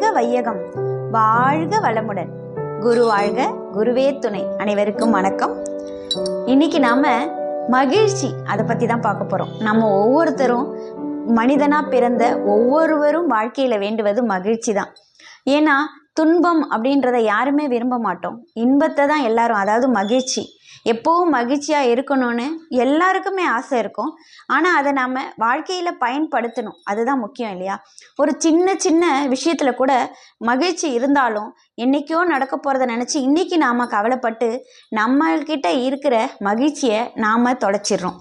வாழ்க வையகம், வாழ்க வளமுடன். குரு வாழ்க, குருவே துணை. அனைவருக்கும் வணக்கம். இன்னைக்கு நாம மகிழ்ச்சி அதை பத்தி தான் பார்க்க போறோம். நம்ம ஒவ்வொருத்தரும் மனிதனா பிறந்த ஒவ்வொருவரும் வாழ்க்கையில வேண்டுவது மகிழ்ச்சி தான். ஏன்னா துன்பம் அப்படின்றத யாருமே விரும்ப மாட்டோம். இன்பத்தை தான் எல்லாரும், அதாவது மகிழ்ச்சி, எப்பவும் மகிழ்ச்சியாக இருக்கணும்னு எல்லாருக்குமே ஆசை இருக்கும். ஆனால் அதை நம்ம வாழ்க்கையில் பயன்படுத்தணும், அதுதான் முக்கியம் இல்லையா? ஒரு சின்ன சின்ன விஷயத்தில் கூட மகிழ்ச்சி இருந்தாலும் என்றைக்கோ நடக்க போகிறத நினச்சி இன்றைக்கி நாம் கவலைப்பட்டு நம்மள்கிட்ட இருக்கிற மகிழ்ச்சியை நாம் தொலைச்சிடுறோம்.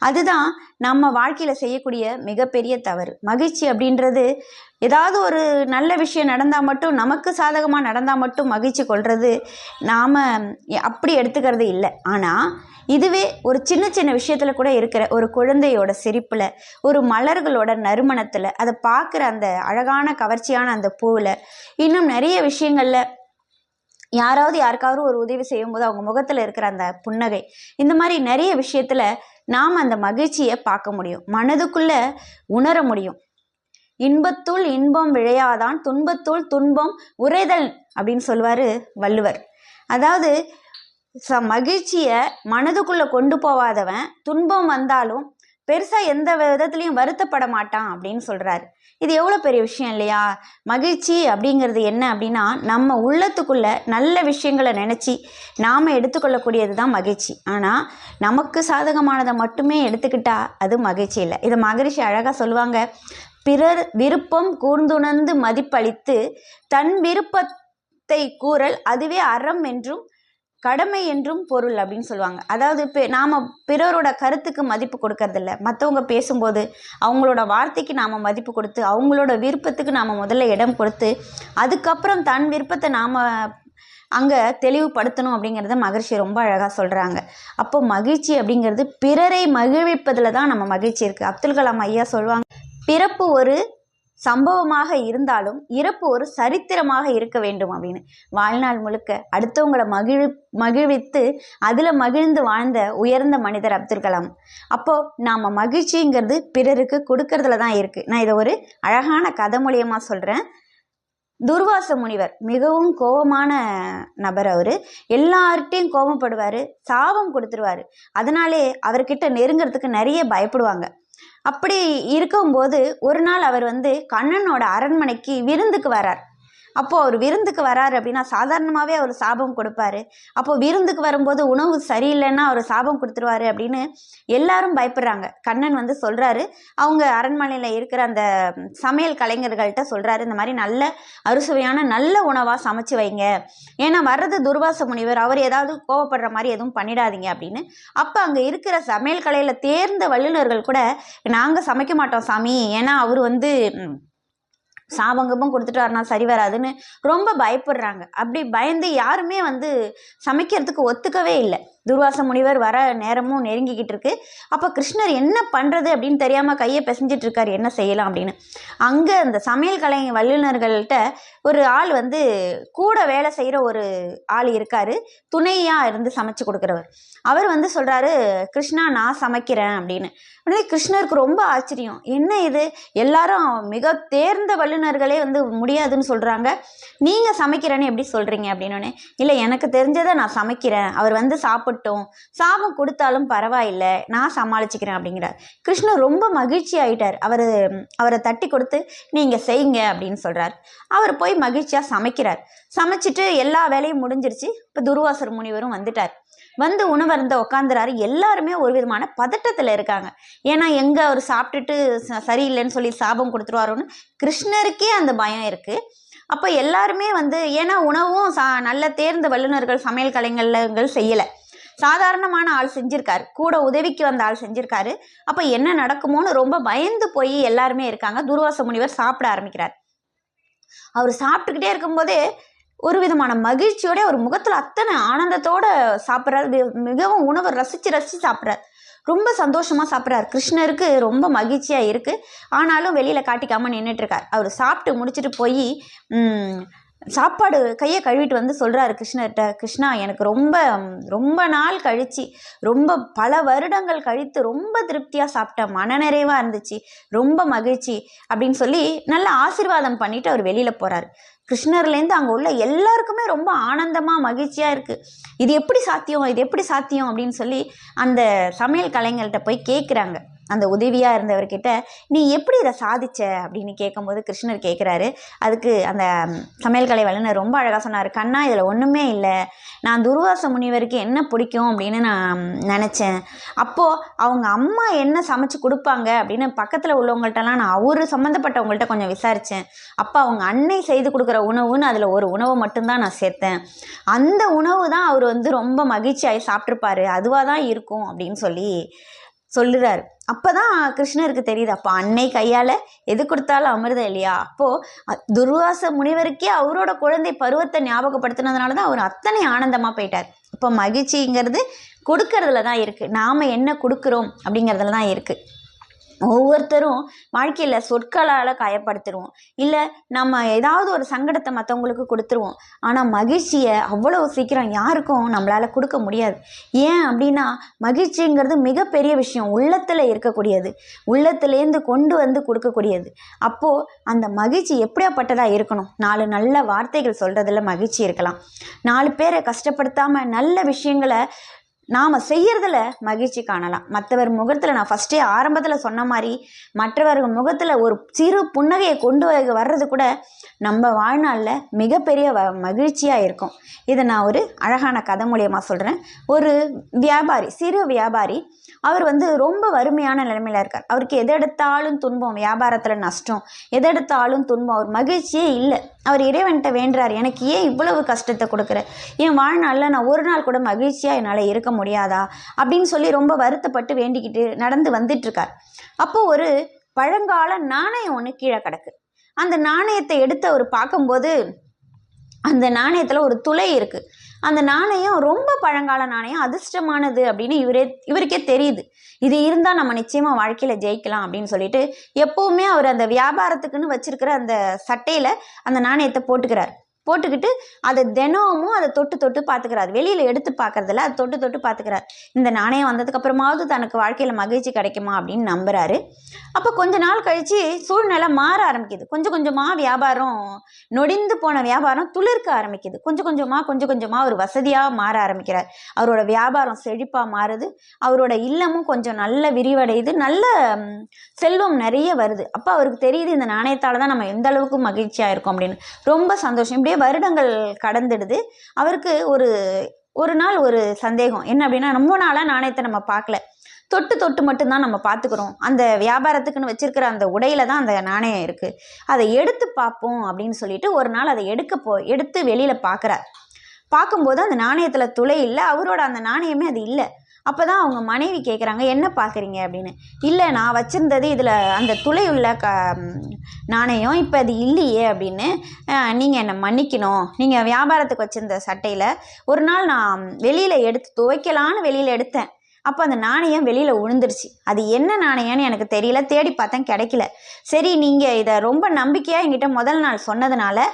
அதுதான் நம்ம வாழ்க்கையில் செய்யக்கூடிய மிகப்பெரிய தவறு. மகிழ்ச்சி அப்படின்றது ஏதாவது ஒரு நல்ல விஷயம் நடந்தால் மட்டும், நமக்கு சாதகமாக நடந்தால் மட்டும் மகிழ்ச்சி கொள்வது நாம் அப்படி எடுத்துக்கிறது இல்லை. ஆனால் இதுவே ஒரு சின்ன சின்ன விஷயத்தில் கூட இருக்கிற ஒரு குழந்தையோட சிரிப்பில், ஒரு மலர்களோட நறுமணத்தில், அதை பார்க்குற அந்த அழகான கவர்ச்சியான அந்த பூவில், இன்னும் நிறைய விஷயங்களில் யாராவது யாருக்காவது ஒரு உதவி செய்யும்போது அவங்க முகத்தில் இருக்கிற அந்த புன்னகை, இந்த மாதிரி நிறைய விஷயத்தில் நாம் அந்த மகிழ்ச்சியை பார்க்க முடியும், மனதுக்குள்ளே உணர முடியும். இன்பத்துள் இன்பம் விழையாதான், துன்பத்துள் துன்பம் உறைதல் அப்படின்னு சொல்லுவார் வள்ளுவர். அதாவது மகிழ்ச்சியை மனதுக்குள்ளே கொண்டு போகாதவன் துன்பம் வந்தாலும் பெருசாக எந்த விதத்துலையும் வருத்தப்பட மாட்டான் அப்படின்னு சொல்கிறாரு. இது எவ்வளோ பெரிய விஷயம் இல்லையா? மகிழ்ச்சி அப்படிங்கிறது என்ன அப்படின்னா, நம்ம உள்ளத்துக்குள்ளே நல்ல விஷயங்களை நினச்சி நாம் எடுத்துக்கொள்ளக்கூடியது தான் மகிழ்ச்சி. ஆனால் நமக்கு சாதகமானதை மட்டுமே எடுத்துக்கிட்டா அது மகிழ்ச்சி இல்லை. இதை மகரிஷி அழகாக சொல்லுவாங்க. பிறர் விருப்பம் கூர்ந்துணர்ந்து மதிப்பளித்து தன் விருப்பத்தை கூறல் அதுவே அறம் என்றும் கடமை என்றும் பொருள் அப்படின்னு சொல்லுவாங்க. அதாவது நாம் பிறரோட கருத்துக்கு மதிப்பு கொடுக்கறதில்ல. மற்றவங்க பேசும்போது அவங்களோட வார்த்தைக்கு நாம் மதிப்பு கொடுத்து, அவங்களோட விருப்பத்துக்கு நாம் முதல்ல இடம் கொடுத்து, அதுக்கப்புறம் தன் விருப்பத்தை நாம் அங்கே தெளிவுபடுத்தணும் அப்படிங்கிறத மகிழ்ச்சி ரொம்ப அழகாக சொல்கிறாங்க. அப்போ மகிழ்ச்சி அப்படிங்கிறது பிறரை மகிழ்விப்பதில் தான் நம்ம மகிழ்ச்சி இருக்குது. அப்துல் கலாம் ஐயா சொல்லுவாங்க, பிறப்பு ஒரு சம்பவமாக இருந்தாலும் இறப்பு ஒரு சரித்திரமாக இருக்க வேண்டும் அப்படின்னு. வாழ்நாள் முழுக்க அடுத்தவங்களை மகிழ்வித்து அதில் மகிழ்ந்து வாழ்ந்த உயர்ந்த மனிதர் அப்துல் கலாம். அப்போது நாம் மகிழ்ச்சிங்கிறது பிறருக்கு கொடுக்கறதுல தான் இருக்குது. நான் இதை ஒரு அழகான கதை மூலியமாக சொல்கிறேன். துர்வாச முனிவர் மிகவும் கோபமான நபர். அவர் எல்லார்ட்டையும் கோபப்படுவார், சாபம் கொடுத்துருவார். அதனாலே அவர்கிட்ட நெருங்கிறதுக்கு நிறைய பயப்படுவாங்க. அப்படி இருக்கும்போது ஒரு நாள் அவர் கண்ணனோட அரண்மனைக்கு விருந்துக்கு வரார். அப்போது அவர் விருந்துக்கு வராரு அப்படின்னா சாதாரணமாகவே அவர் சாபம் கொடுப்பாரு. அப்போது விருந்துக்கு வரும்போது உணவு சரியில்லைன்னா அவர் சாபம் கொடுத்துருவாரு அப்படின்னு எல்லாரும் பயப்படுறாங்க. கண்ணன் சொல்கிறாரு, அவங்க அரண்மனையில் இருக்கிற அந்த சமையல் கலைஞர்கள்ட்ட சொல்கிறாரு, இந்த மாதிரி நல்ல அறுசுவையான நல்ல உணவாக சமைச்சு வைங்க, ஏன்னா வர்றது துர்வாச முனிவர், அவர் ஏதாவது கோவப்படுற மாதிரி எதுவும் பண்ணிடாதீங்க அப்படின்னு. அப்போ அங்கே இருக்கிற சமையல் கலையில் தேர்ந்த வல்லுநர்கள் கூட, நாங்கள் சமைக்க மாட்டோம் சாமி, ஏன்னா அவர் சாபங்கமும் கொடுத்துட்டாருனா சரி வராதுன்னு ரொம்ப பயப்படுறாங்க. அப்படி பயந்து யாருமே சமைக்கிறதுக்கு ஒத்துக்கவே இல்லை. துர்வாச முனிவர் வர நேரமும் நெருங்கிக்கிட்டு இருக்கு. அப்போ கிருஷ்ணர் என்ன பண்ணுறது அப்படின்னு தெரியாமல் கையை பிசைஞ்சிட்டு இருக்காரு, என்ன செய்யலாம் அப்படின்னு. அங்கே அந்த சமையல் கலை வல்லுநர்கள்ட்ட ஒரு ஆள் கூட வேலை செய்கிற ஒரு ஆள் இருக்காரு, துணையாக இருந்து சமைச்சு கொடுக்குறவர். அவர் சொல்கிறாரு, கிருஷ்ணா நான் சமைக்கிறேன் அப்படின்னு. உடனே கிருஷ்ணருக்கு ரொம்ப ஆச்சரியம், என்ன இது, எல்லாரும் மிக தேர்ந்த வல்லுநர்களே முடியாதுன்னு சொல்கிறாங்க, நீங்கள் சமைக்கிறேன்னு எப்படி சொல்கிறீங்க அப்படின்னோடனே, இல்லை எனக்கு தெரிஞ்சதை நான் சமைக்கிறேன், அவர் சாப்பிட்டோம், சாபம் கொடுத்தாலும் பரவாயில்லை, நான் சமாளிச்சுக்கிறேன் அப்படிங்கிறார். கிருஷ்ணர் ரொம்ப மகிழ்ச்சி ஆகிட்டார். அவரை தட்டி கொடுத்து நீங்கள் செய்யுங்க அப்படின்னு சொல்கிறார். அவர் போய் மகிழ்ச்சியாக சமைக்கிறார். சமைச்சிட்டு எல்லா வேலையும் முடிஞ்சிருச்சு. இப்போ துர்வாசர் முனிவரும் வந்துட்டார். உணவருந்த உட்காந்துறாரு. எல்லாருமே ஒரு விதமான பதட்டத்தில் இருக்காங்க. ஏன்னா எங்கே அவர் சாப்பிட்டுட்டு சரியில்லைன்னு சொல்லி சாபம் கொடுத்துருவாரோன்னு கிருஷ்ணருக்கே அந்த பயம் இருக்குது. அப்போ எல்லாருமே ஏன்னா உணவும் நல்ல தேர்ந்த வல்லுநர்கள் சமையல் கலைஞர்கள் செய்யலை, சாதாரணமான ஆள் செஞ்சுருக்காரு, கூட உதவிக்கு வந்த ஆள் செஞ்சுருக்காரு. அப்போ என்ன நடக்குமோன்னு ரொம்ப பயந்து போய் எல்லாருமே இருக்காங்க. துர்வாச முனிவர் சாப்பிட ஆரம்பிக்கிறார். அவர் சாப்பிட்டுக்கிட்டே இருக்கும்போதே ஒரு விதமான மகிழ்ச்சியோட ஒரு முகத்தில் அத்தனை ஆனந்தத்தோடு சாப்பிட்றாரு. மிகவும் உணவை ரசித்து சாப்பிட்றாரு. ரொம்ப சந்தோஷமாக சாப்பிட்றாரு. கிருஷ்ணருக்கு ரொம்ப மகிழ்ச்சியாக இருக்குது. ஆனாலும் வெளியில் காட்டிக்காமல் நின்றுட்டுருக்கார். அவர் சாப்பிட்டு முடிச்சுட்டு போய் சாப்பாடு கையை கழுவிட்டு வந்து சொல்கிறாரு கிருஷ்ணர்கிட்ட, கிருஷ்ணா எனக்கு ரொம்ப ரொம்ப நாள் கழித்து, ரொம்ப பல வருடங்கள் கழித்து ரொம்ப திருப்தியாக சாப்பிட்டேன், மனநிறைவாக இருந்துச்சு, ரொம்ப மகிழ்ச்சி அப்படின்னு சொல்லி நல்ல ஆசீர்வாதம் பண்ணிவிட்டு அவர் வெளியில் போகிறாரு. கிருஷ்ணர்லேருந்து அங்கே உள்ள எல்லாருக்குமே ரொம்ப ஆனந்தமாக மகிழ்ச்சியாக இருக்குது. இது எப்படி சாத்தியம், இது எப்படி சாத்தியம் அப்படின்னு சொல்லி அந்த சமையல் கலைஞர்கிட்ட போய் கேட்குறாங்க. அந்த உதவியாக இருந்தவர்கிட்ட, நீ எப்படி இதை சாதிச்ச அப்படின்னு கேட்கும்போது கிருஷ்ணர் கேட்குறாரு. அதுக்கு அந்த சமையல் கலை வல்லுநர் ரொம்ப அழகாக சொன்னார், கண்ணா இதில் ஒன்றுமே இல்லை, நான் துர்வாச முனிவருக்கு என்ன பிடிக்கும் அப்படின்னு நான் நினச்சேன். அப்போது அவங்க அம்மா என்ன சமைச்சு கொடுப்பாங்க அப்படின்னு பக்கத்தில் உள்ளவங்கள்ட்டலாம் நான் அவர் சம்மந்தப்பட்டவங்கள்ட்ட கொஞ்சம் விசாரித்தேன். அப்போ அவங்க அன்னை செய்து கொடுக்குற உணவுன்னு அதில் ஒரு உணவை மட்டும்தான் நான் சேர்த்தேன். அந்த உணவு தான் அவர் வந்து ரொம்ப மகிழ்ச்சியாகி சாப்பிட்ருப்பாரு, அதுவாக தான் இருக்கும் அப்படின்னு சொல்லி சொல்லுறாரு. அப்போதான் கிருஷ்ணருக்கு தெரியுது, அப்போ அன்னை கையால் எது கொடுத்தாலும் அமிர்தம் இல்லையா. அப்போது துர்வாச முனிவருக்கே அவரோட குழந்தை பருவத்தை ஞாபகப்படுத்தினதுனால தான் அவர் அத்தனை ஆனந்தமாக போயிட்டார். இப்போ மகிழ்ச்சிங்கிறது கொடுக்கறதுல தான் இருக்குது, நாம் என்ன கொடுக்குறோம் அப்படிங்கிறதுல தான் இருக்குது. ஒவ்வொருத்தரும் வாழ்க்கையில் சொற்களால் காயப்படுத்திடுவோம், இல்லை நம்ம ஏதாவது ஒரு சங்கடத்தை மற்றவங்களுக்கு கொடுத்துருவோம். ஆனால் மகிழ்ச்சியை அவ்வளோ சீக்கிரம் யாருக்கும் நம்மளால் கொடுக்க முடியாது. ஏன் அப்படின்னா மகிழ்ச்சிங்கிறது மிகப்பெரிய விஷயம், உள்ளத்தில் இருக்கக்கூடியது, உள்ளத்துலேருந்து கொண்டு வந்து கொடுக்கக்கூடியது. அப்போது அந்த மகிழ்ச்சி எப்படியாப்பட்டதாக இருக்கணும், 4 நல்ல வார்த்தைகள் சொல்கிறதுல மகிழ்ச்சி இருக்கலாம், 4 பேரை கஷ்டப்படுத்தாமல் நல்ல விஷயங்களை நாம் செய்யறதுல மகிழ்ச்சி காணலாம். மற்றவர் முகத்தில், நான் ஃபஸ்ட்டே ஆரம்பத்தில் சொன்ன மாதிரி, மற்றவர்கள் முகத்தில் ஒரு சிறு புன்னகையை கொண்டு வர்றது கூட நம்ம வாழ்நாளில் மிகப்பெரிய மகிழ்ச்சியாக இருக்கும். இதை நான் ஒரு அழகான கதை மூலியமாக சொல்கிறேன். ஒரு வியாபாரி, சிறு வியாபாரி, அவர் வந்து ரொம்ப வறுமையான நிலைமையில் இருக்கார். அவருக்கு எது எடுத்தாலும் துன்பம், வியாபாரத்தில் நஷ்டம், எது எடுத்தாலும் துன்பம், அவர் மகிழ்ச்சியே இல்லை. அவர் இறைவன்கிட்ட வேண்டுறார், எனக்கு ஏன் இவ்வளவு கஷ்டத்தை கொடுக்குற, என் வாழ்நாளில் நான் ஒரு நாள் கூட மகிழ்ச்சியாக என்னால் இருக்க முடியாதா அப்படின்னு சொல்லி ரொம்ப வருத்தப்பட்டு வேண்டிக்கிட்டு நடந்து வந்துட்டுருக்கார். அப்போது ஒரு பழங்கால நாணயம் ஒன்று கீழே கிடக்கு. அந்த நாணயத்தை எடுத்து அவர் பார்க்கும்போது அந்த நாணயத்தில் ஒரு துளை இருக்குது. அந்த நாணயம் ரொம்ப பழங்கால நாணயம், அதிர்ஷ்டமானது அப்படின்னு இவருக்கே தெரியுது. இது இருந்தால் நம்ம நிச்சயமாக வாழ்க்கையில் ஜெயிக்கலாம் அப்படின்னு சொல்லிட்டு எப்போவுமே அவர் அந்த வியாபாரத்துக்குன்னு வச்சிருக்கிற அந்த சட்டையில் அந்த நாணயத்தை போட்டுக்கிட்டு அதை தினமும் அதை தொட்டு தொட்டு பார்த்துக்கிறார். வெளியில் எடுத்து பார்க்கறதில்ல, அதை தொட்டு தொட்டு பார்த்துக்கிறார். இந்த நாணயம் வந்ததுக்கு அப்புறமாவது தனக்கு வாழ்க்கையில் மகிழ்ச்சி கிடைக்குமா அப்படின்னு நம்புறாரு. அப்போ கொஞ்ச நாள் கழித்து சூழ்நிலை மாற ஆரம்பிக்குது. கொஞ்சம் கொஞ்சமாக வியாபாரம், நொடிந்து போன வியாபாரம் துளிர்க்க ஆரம்பிக்குது. கொஞ்சம் கொஞ்சமாக ஒரு வசதியாக மாற ஆரம்பிக்கிறார். அவரோட வியாபாரம் செழிப்பாக மாறுது. அவரோட இல்லமும் கொஞ்சம் நல்ல விரிவடையுது, நல்ல செல்வம் நிறைய வருது. அப்போ அவருக்கு தெரியுது, இந்த நாணயத்தால் தான் நம்ம எந்த அளவுக்கு மகிழ்ச்சியாக இருக்கோம் அப்படின்னு. ரொம்ப சந்தோஷம். இப்படியே வருடங்கள் கடந்துடுது. அவருக்கு ஒரு நாள் ஒரு சந்தேகம் என்ன அப்படின்னா, ரொம்ப நாளாக நாணயத்தை நம்ம பார்க்கல, தொட்டு மட்டும்தான் நம்ம பார்த்துக்கிறோம். அந்த வியாபாரத்துக்குன்னு வச்சிருக்கிற அந்த உடையில தான் அந்த நாணயம் இருக்குது, அதை எடுத்து பார்ப்போம் அப்படின்னு சொல்லிட்டு ஒரு நாள் அதை எடுத்து வெளியில் பார்க்கும்போது அந்த நாணயத்தில் துளை இல்லை, அவரோட அந்த நாணயமே அது இல்லை. அப்போ தான் அவங்க மனைவி கேட்குறாங்க, என்ன பார்க்குறீங்க அப்படின்னு. இல்லை, நான் வச்சுருந்தது இதில் அந்த துளை உள்ள நாணயம் இப்போ அது இல்லையே அப்படின்னு. நீங்கள் என்னை மன்னிக்கணும், நீங்கள் வியாபாரத்துக்கு வச்சுருந்த சட்டையில் ஒரு நாள் நான் வெளியில் எடுத்து துவைக்கலான்னு வெளியில் எடுத்தேன், அப்போ அந்த நாணயம் வெளியில் விழுந்துருச்சு. அது என்ன நாணயம்னு எனக்கு தெரியல, தேடி பார்த்தேன் கிடைக்கல. சரி, நீங்கள் இதை ரொம்ப நம்பிக்கையாக என்கிட்ட முதல் நாள் சொன்னதுனால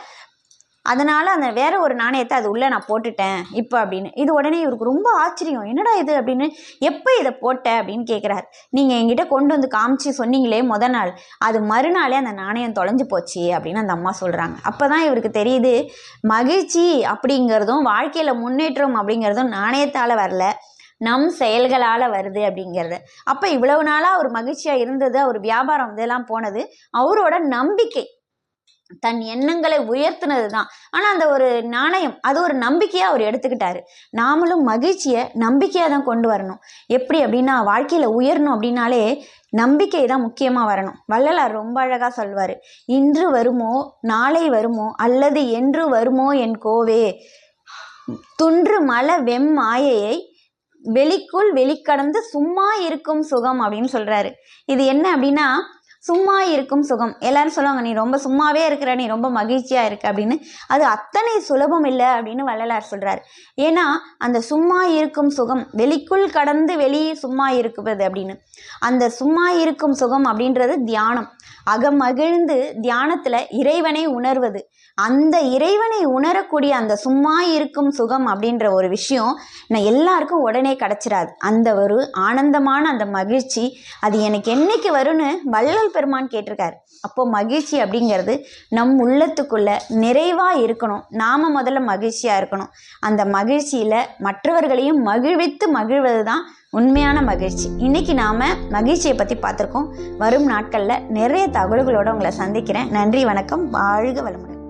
அதனால் அந்த வேற ஒரு நாணயத்தை அது உள்ளே நான் போட்டுட்டேன் இப்போ அப்படின்னு. இது உடனே இவருக்கு ரொம்ப ஆச்சரியம், என்னடா இது அப்படின்னு. எப்போ இதை போட்ட அப்படின்னு கேட்குறாரு. நீங்கள் என்கிட்ட கொண்டு வந்து காமிச்சு சொன்னீங்களே முதல் நாள், அது மறுநாளே அந்த நாணயம் தொலைஞ்சு போச்சு அப்படின்னு அந்த அம்மா சொல்கிறாங்க. அப்போ தான் இவருக்கு தெரியுது, மகிழ்ச்சி அப்படிங்கிறதும் வாழ்க்கையில் முன்னேற்றம் அப்படிங்கிறதும் நாணயத்தால் வரல, நம் செயல்களால் வருது அப்படிங்கிறது. அப்போ இவ்வளவு நாளாக அவர் மகிழ்ச்சியாக இருந்தது, அவர் வியாபாரம் இதெல்லாம் போனது அவரோட நம்பிக்கை, தன் எண்ணங்களை உயர்த்தினது தான். ஆனால் அந்த ஒரு நாணயம் அது ஒரு நம்பிக்கையாக அவர் எடுத்துக்கிட்டாரு. நாமளும் மகிழ்ச்சியை நம்பிக்கையாக தான் கொண்டு வரணும். எப்படி அப்படின்னா, வாழ்க்கையில் உயரணும் அப்படின்னாலே நம்பிக்கை தான் முக்கியமாக வரணும். வள்ளலார் ரொம்ப அழகாக சொல்வார், இன்று வருமோ நாளை வருமோ அல்லது என்று வருமோ என் கோவே, துன்று மல வெம் மாயையை வெளிக்குள் வெளிக்கடந்து சும்மா இருக்கும் சுகம் அப்படின்னு சொல்கிறாரு. இது என்ன அப்படின்னா, சும்மா இருக்கும் சுகம். எல்லாரும் சொல்லுவாங்க, நீ ரொம்ப சும்மாவே இருக்கிற, நீ ரொம்ப மகிழ்ச்சியாக இருக்க அப்படின்னு. அது அத்தனை சுலபம் இல்லை அப்படின்னு வள்ளலார் சொல்கிறார். ஏன்னா அந்த சும்மா இருக்கும் சுகம் வெளிக்குள் கடந்து வெளியே சும்மா இருக்குது அப்படின்னு. அந்த சும்மா இருக்கும் சுகம் அப்படின்றது தியானம். அகமகிழ்ந்து தியானத்தில் இறைவனை உணர்வது, அந்த இறைவனை உணரக்கூடிய அந்த சும்மா இருக்கும் சுகம் அப்படின்ற ஒரு விஷயம் நான் எல்லாருக்கும் உடனே கிடச்சிடாது. அந்த ஒரு ஆனந்தமான அந்த மகிழ்ச்சி அது எனக்கு என்னைக்கு வரும்னு வள்ளல் பெருமான் கேட்டிருக்காரு. அப்போ மகிழ்ச்சி அப்படிங்கிறது நம் உள்ளத்துக்குள்ள நிறைவாக இருக்கணும். நாம் முதல்ல மகிழ்ச்சியாக இருக்கணும். அந்த மகிழ்ச்சியில் மற்றவர்களையும் மகிழ்வித்து மகிழ்வது தான் உண்மையான மகிழ்ச்சி. இன்னைக்கு நாம் மகிழ்ச்சியை பற்றி பார்த்துருக்கோம். வரும் நாட்களில் நிறைய தகவல்களோடு உங்களை சந்திக்கிறேன். நன்றி, வணக்கம், வாழ்க வளமுடன்.